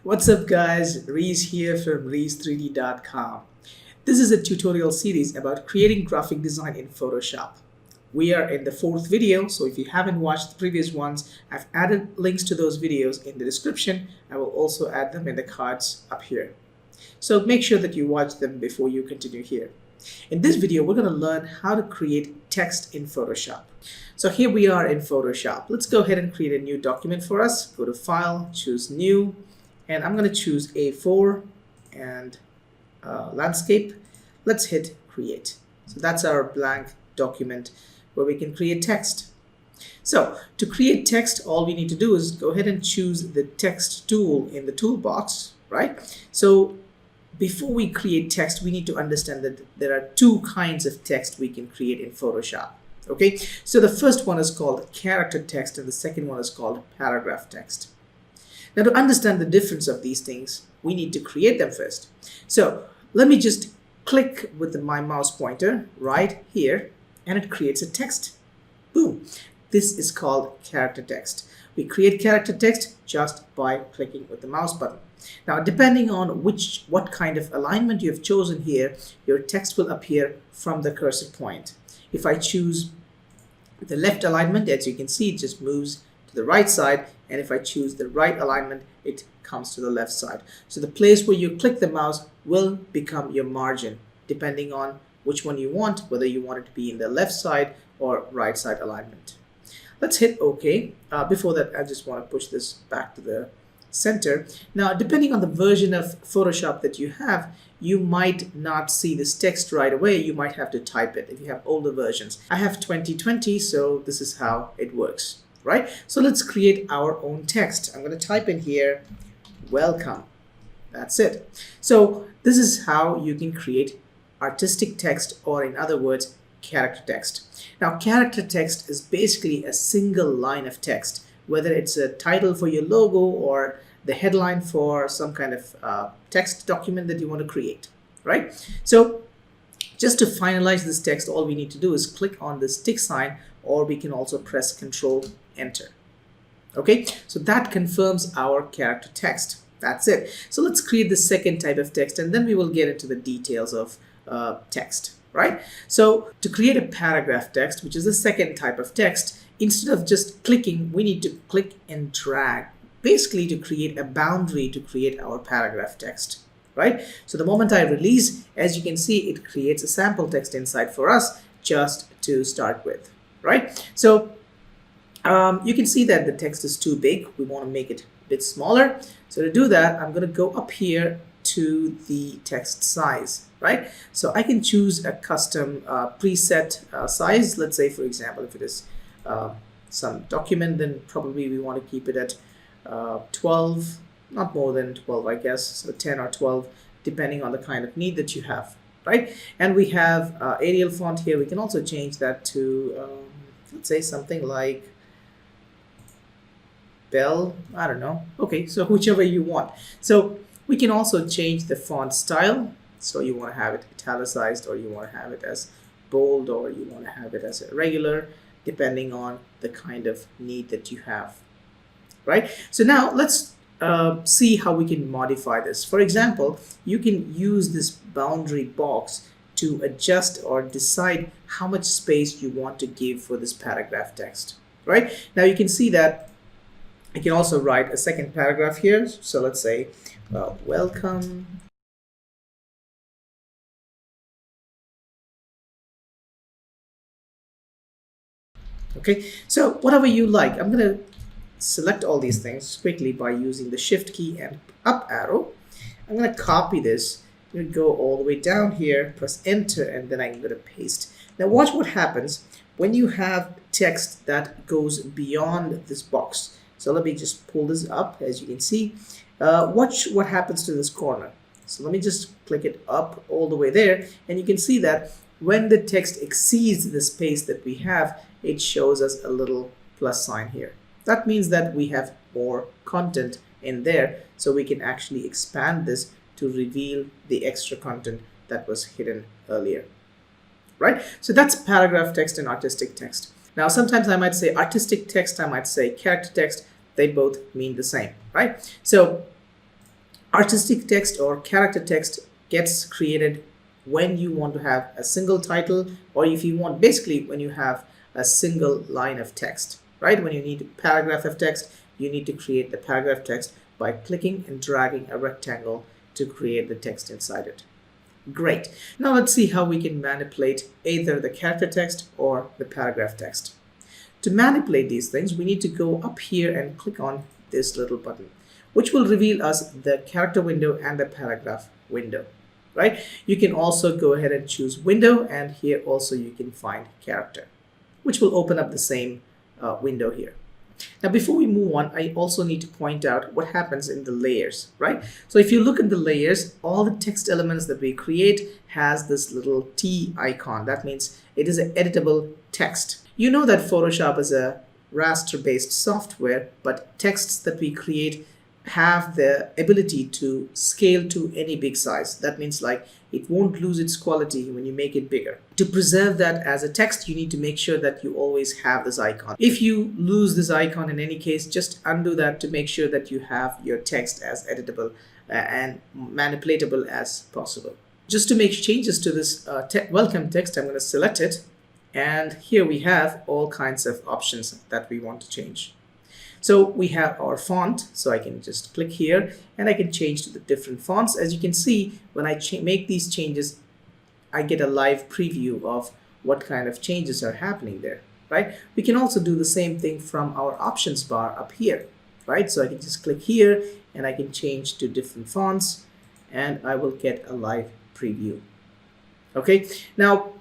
What's up guys, Reese here from reese3d.com. This is a tutorial series about creating graphic design in Photoshop. We are in the fourth video, so if you haven't watched the previous ones, I've added links to those videos in the description. I will also add them in the cards up here. So make sure that you watch them before you continue here. In this video, we're going to learn how to create text in Photoshop. So here we are in Photoshop. Let's go ahead and create a new document for us. Go to File, choose New, and I'm going to choose A4 and Landscape. Let's hit Create. So that's our blank document where we can create text. So to create text, all we need to do is go ahead and choose the text tool in the toolbox, right? So before we create text, we need to understand that there are two kinds of text we can create in Photoshop. Okay, so the first one is called character text and the second one is called paragraph text. Now to understand the difference of these things, we need to create them first. So let me just click with my mouse pointer right here and it creates a text. Boom. This is called character text. We create character text just by clicking with the mouse button. Now, depending on what kind of alignment you have chosen here, your text will appear from the cursor point. If I choose the left alignment, as you can see, it just moves to the right side. And if I choose the right alignment, it comes to the left side. So the place where you click the mouse will become your margin, depending on which one you want, whether you want it to be in the left side or right side alignment. Let's hit OK. Before that, I just want to push this back to the center. Now, depending on the version of Photoshop that you have, you might not see this text right away. You might have to type it if you have older versions. I have 2020, so this is how it works, right? So let's create our own text. I'm going to type in here, welcome. That's it. So this is how you can create artistic text, or in other words, character text. Now, character text is basically a single line of text, whether it's a title for your logo or the headline for some kind of text document that you want to create, right? So just to finalize this text, all we need to do is click on this tick sign, or we can also press Control Enter. Okay, so that confirms our character text. That's it. So let's create the second type of text, and then we will get into the details of text, right? So to create a paragraph text, which is the second type of text, instead of just clicking, we need to click and drag, basically to create a boundary to create our paragraph text, right? So the moment I release, as you can see, it creates a sample text inside for us just to start with, right? So you can see that the text is too big. We want to make it a bit smaller. So to do that, I'm going to go up here to the text size, right? So I can choose a custom preset size. Let's say, for example, if it is some document, then probably we want to keep it at 12, not more than 12, I guess, so 10 or 12, depending on the kind of need that you have, right? And we have Arial font here. We can also change that to, let's say, something like Bell, I don't know. Okay, so whichever you want. So we can also change the font style. So you want to have it italicized, or you want to have it as bold, or you want to have it as a regular, depending on the kind of need that you have, right? So now let's see how we can modify this. For example, you can use this boundary box to adjust or decide how much space you want to give for this paragraph text, right? Now you can see that I can also write a second paragraph here. So let's say, well, welcome. Okay, so whatever you like, I'm going to select all these things quickly by using the Shift key and up arrow. I'm going to copy this. I'm going to go all the way down here, press Enter, and then I'm going to paste. Now watch what happens when you have text that goes beyond this box. So let me just pull this up, as you can see. Watch what happens to this corner. So let me just click it up all the way there, and you can see that when the text exceeds the space that we have, it shows us a little plus sign here. That means that we have more content in there, so we can actually expand this to reveal the extra content that was hidden earlier, right? So that's paragraph text and artistic text. Now, sometimes I might say artistic text, I might say character text. They both mean the same, right? So Artistic text or character text gets created when you want to have a single title, or if you want, basically when you have a single line of text, right? When you need a paragraph of text, you need to create the paragraph text by clicking and dragging a rectangle to create the text inside it. Great. Now let's see how we can manipulate either the character text or the paragraph text. To manipulate these things, we need to go up here and click on this little button, which will reveal us the character window and the paragraph window, right? You can also go ahead and choose window, and here also you can find character, which will open up the same window here. Now, before we move on, I also need to point out what happens in the layers, right? So if you look at the layers, all the text elements that we create has this little T icon. That means it is an editable text. You know that Photoshop is a raster-based software, but texts that we create have the ability to scale to any big size. That means like it won't lose its quality when you make it bigger. To preserve that as a text, you need to make sure that you always have this icon. If you lose this icon in any case, just undo that to make sure that you have your text as editable and manipulatable as possible. Just to make changes to this welcome text, I'm going to select it. And here we have all kinds of options that we want to change. So we have our font, so I can just click here and I can change to the different fonts. As you can see, when I make these changes, I get a live preview of what kind of changes are happening there, right? We can also do the same thing from our options bar up here, right? So I can just click here and I can change to different fonts and I will get a live preview. Okay, now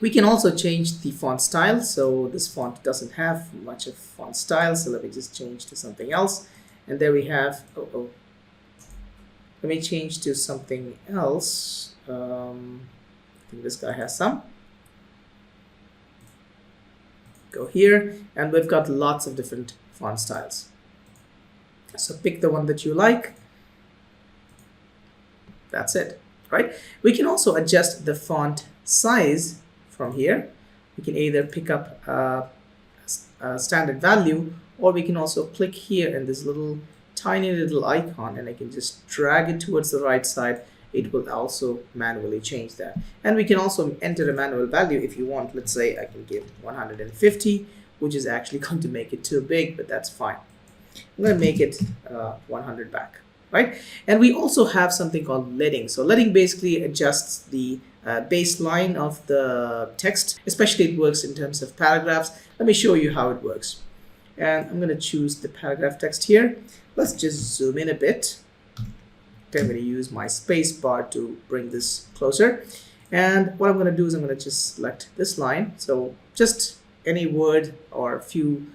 we can also change the font style. So this font doesn't have much of font style, so let me just change to something else. And there we have, let me change to something else. I think this guy has some. Go here, and we've got lots of different font styles. So pick the one that you like. That's it, right? We can also adjust the font size from here. We can either pick up a standard value, or we can also click here in this little tiny little icon and I can just drag it towards the right side. It will also manually change that. And we can also enter a manual value if you want. Let's say I can give 150, which is actually going to make it too big, but that's fine. I'm going to make it 100 back, right? And we also have something called leading. So leading basically adjusts the baseline of the text, especially it works in terms of paragraphs. Let me show you how it works. And I'm going to choose the paragraph text here. Let's just zoom in a bit. Okay, I'm going to use my space bar to bring this closer. And what I'm going to do is I'm going to just select this line. So just any word or a few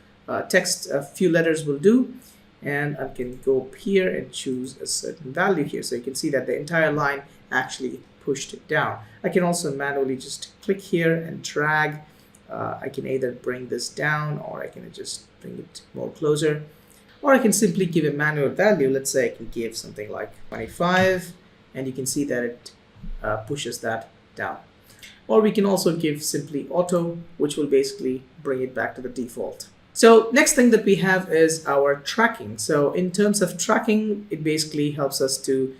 text, a few letters will do. And I can go up here and choose a certain value here. So you can see that the entire line actually pushed it down. I can also manually just click here and drag. I can either bring this down or I can just bring it more closer. Or I can simply give a manual value. Let's say I can give something like 25 and you can see that it pushes that down. Or we can also give simply auto, which will basically bring it back to the default. So next thing that we have is our tracking. So in terms of tracking, it basically helps us to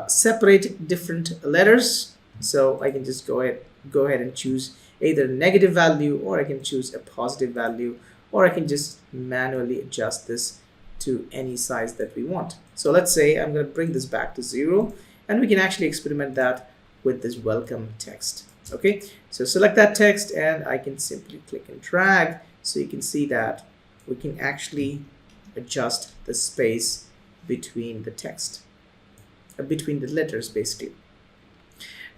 separate different letters. So I can just go ahead and choose either a negative value, or I can choose a positive value, or I can just manually adjust this to any size that we want. So let's say I'm going to bring this back to 0, and we can actually experiment that with this welcome text. Okay, so select that text and I can simply click and drag. So you can see that we can actually adjust the space between the text, between the letters basically.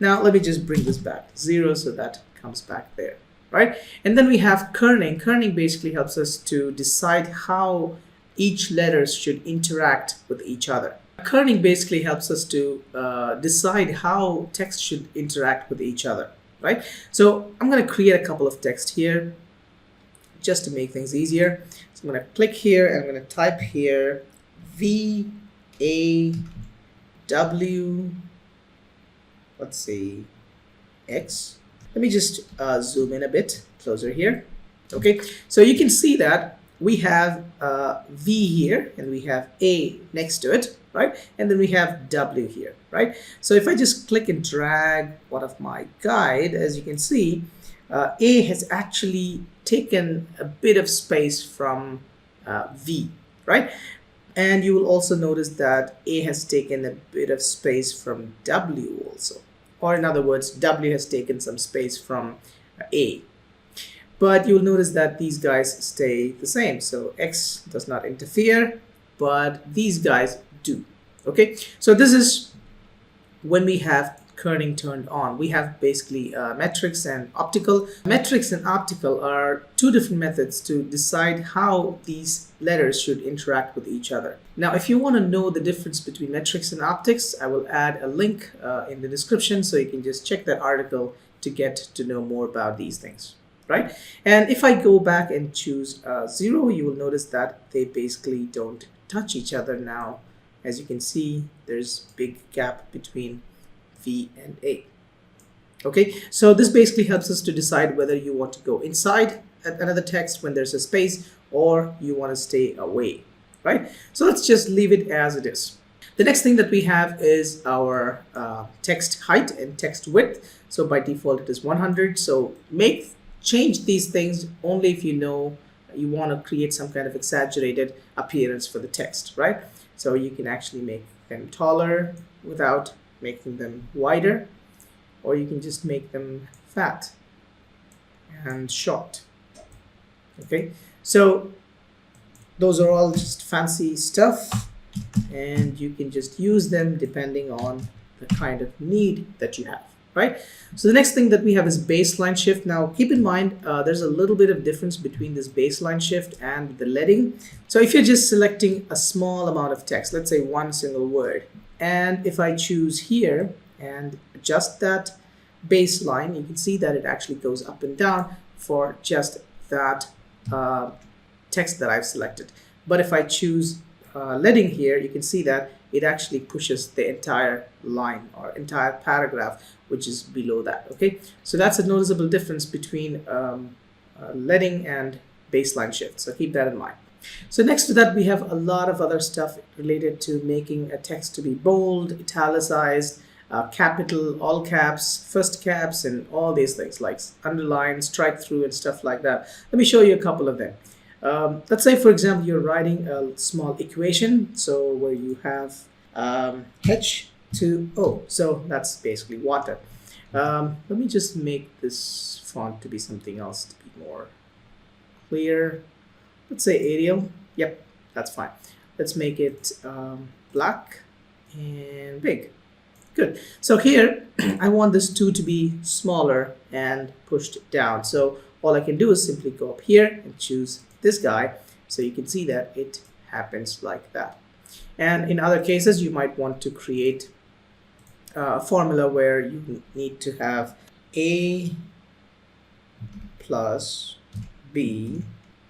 Now let me just bring this back to 0 so that comes back there, right? And then we have kerning. Kerning basically helps us to decide how each letter should interact with each other. Kerning basically helps us to decide how text should interact with each other, right? So I'm going to create a couple of text here just to make things easier. So I'm going to click here and I'm going to type here VAW, let's see, X. Let me just zoom in a bit closer here. Okay, so you can see that we have V here and we have A next to it, right? And then we have W here, right? So if I just click and drag one of my guide, as you can see, A has actually taken a bit of space from V, right? And you will also notice that A has taken a bit of space from W also. Or in other words, W has taken some space from A. But you'll notice that these guys stay the same. So X does not interfere, but these guys do. Okay, so this is when we have kerning turned on. We have basically metrics and optical. Metrics and optical are two different methods to decide how these letters should interact with each other. Now, if you want to know the difference between metrics and optics, I will add a link in the description so you can just check that article to get to know more about these things, right? And if I go back and choose 0, you will notice that they basically don't touch each other now. As you can see, there's a big gap between V and A. Okay, so this basically helps us to decide whether you want to go inside another text when there's a space or you want to stay away, right? So let's just leave it as it is. The next thing that we have is our text height and text width. So by default, it is 100. So change these things only if you know you want to create some kind of exaggerated appearance for the text, right? So you can actually make them taller without making them wider, or you can just make them fat and short. Okay, so those are all just fancy stuff, and you can just use them depending on the kind of need that you have, right? So the next thing that we have is baseline shift. Now keep in mind there's a little bit of difference between this baseline shift and the leading. So if you're just selecting a small amount of text, let's say one single word, and if I choose here and adjust that baseline, you can see that it actually goes up and down for just that text that I've selected. But if I choose leading here, you can see that it actually pushes the entire line or entire paragraph, which is below that. Okay, so that's a noticeable difference between leading and baseline shift. So keep that in mind. So next to that, we have a lot of other stuff related to making a text to be bold, italicized, capital, all caps, first caps, and all these things like underline, strike through, and stuff like that. Let me show you a couple of them. Let's say, for example, you're writing a small equation, so where you have H2O, so that's basically water. Let me just make this font to be something else to be more clear. Let's say Arial. Yep, that's fine. Let's make it black and big. Good. So here, I want this 2 to be smaller and pushed down. So all I can do is simply go up here and choose this guy. So you can see that it happens like that. And in other cases, you might want to create a formula where you need to have A plus B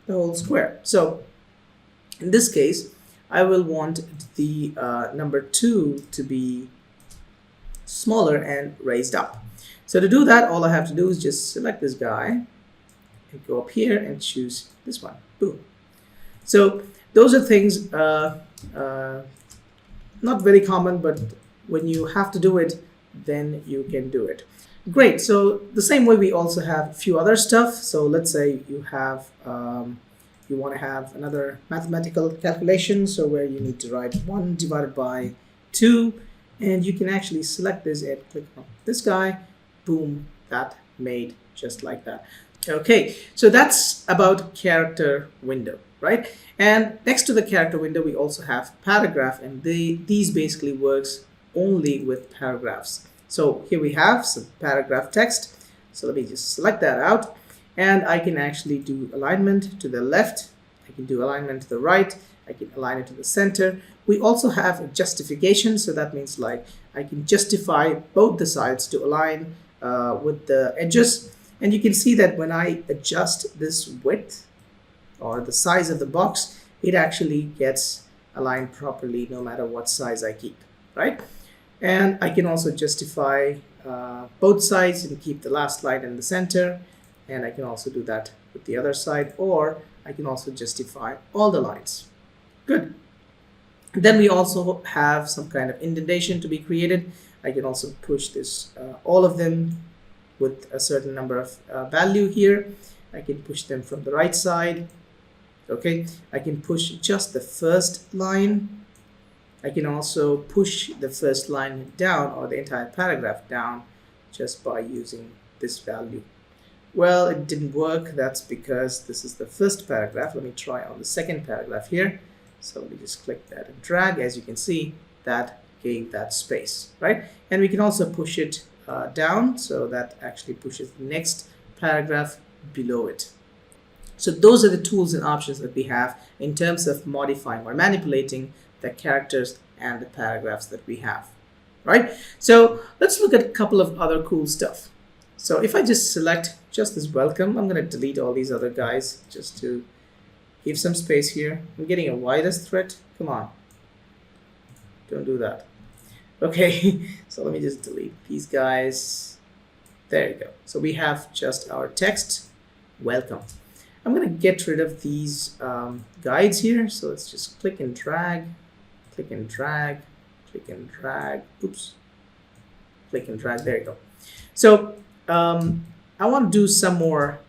the whole square. So in this case, I will want the number 2 to be smaller and raised up. So to do that, all I have to do is just select this guy and go up here and choose this one. Boom. So those are things not very common, but when you have to do it, then you can do it. Great. So the same way, we also have a few other stuff. So let's say you have you want to have another mathematical calculation, so where you need to write 1 divided by 2, and you can actually select this and click on this guy. Boom, that made just like that. Okay, so that's about character window, right? And next to the character window, we also have paragraph, and these basically works only with paragraphs. So here we have some paragraph text. So let me just select that out, and I can actually do alignment to the left. I can do alignment to the right. I can align it to the center. We also have a justification. So that means like I can justify both the sides to align with the edges. And you can see that when I adjust this width or the size of the box, it actually gets aligned properly no matter what size I keep, right? And I can also justify both sides and keep the last line in the center. And I can also do that with the other side, or I can also justify all the lines. Good. Then we also have some kind of indentation to be created. I can also push this, all of them with a certain number of value here. I can push them from the right side. Okay, I can push just the first line. I can also push the first line down or the entire paragraph down just by using this value. Well, it didn't work. That's because this is the first paragraph. Let me try on the second paragraph here. So let me just click that and drag. As you can see, that gave that space, right? And we can also push it down, so that actually pushes the next paragraph below it. So those are the tools and options that we have in terms of modifying or manipulating the characters and the paragraphs that we have, right? So let's look at a couple of other cool stuff. So if I just select just this welcome, I'm going to delete all these other guys just to give some space here. I'm getting a widest threat. Come on. Don't do that. Okay, so let me just delete these guys. There you go. So we have just our text, welcome. I'm going to get rid of these guides here. So let's just click and drag, click and drag, click and drag. Oops. Click and drag. There you go. So I want to do some more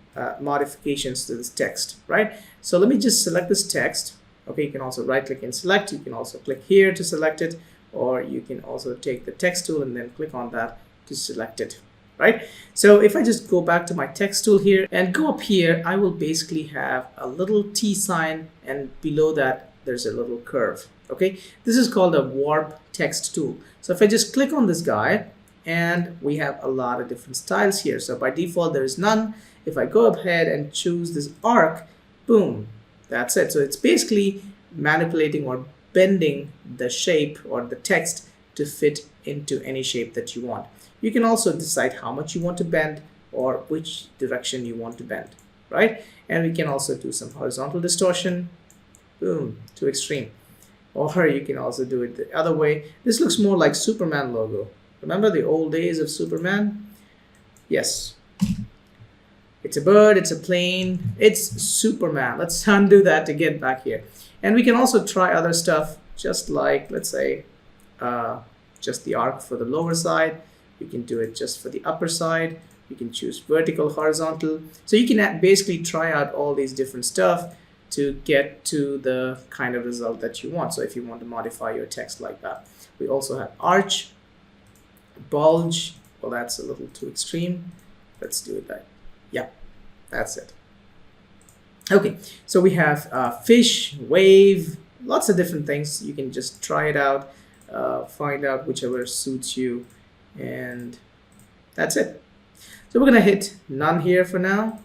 modifications to this text, right? So let me just select this text. Okay, you can also right click and select. You can also click here to select it, or you can also take the text tool and then click on that to select it, right? So if I just go back to my text tool here and go up here, I will basically have a little T sign, and below that there's a little curve. Okay, this is called a warp text tool. So if I just click on this guy, and we have a lot of different styles here. So by default there is none. If I go ahead and choose this arc, boom, that's it. So it's basically manipulating or bending the shape or the text to fit into any shape that you want. You can also decide how much you want to bend or which direction you want to bend, right? And we can also do some horizontal distortion, boom, to extreme. Or you can also do it the other way. This looks more like Superman logo. Remember the old days of Superman? Yes. It's a bird, it's a plane, it's Superman. Let's undo that to get back here. And we can also try other stuff, just like, let's say, just the arc for the lower side. You can do it just for the upper side. You can choose vertical, horizontal. So you can basically try out all these different stuff to get to the kind of result that you want. So if you want to modify your text like that. We also have arch, bulge. Well, that's a little too extreme. Let's do it that. Yeah, that's it. Okay, so we have fish, wave, lots of different things. You can just try it out, find out whichever suits you, and that's it. So we're gonna hit none here for now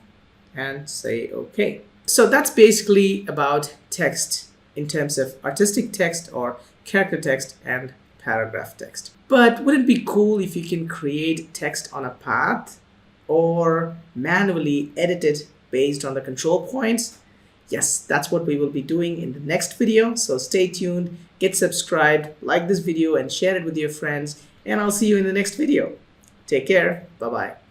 and say okay. So that's basically about text in terms of artistic text or character text and paragraph text. But would it be cool if you can create text on a path or manually edit it based on the control points? Yes, that's what we will be doing in the next video. So stay tuned, get subscribed, like this video and share it with your friends, and I'll see you in the next video. Take care. Bye-bye.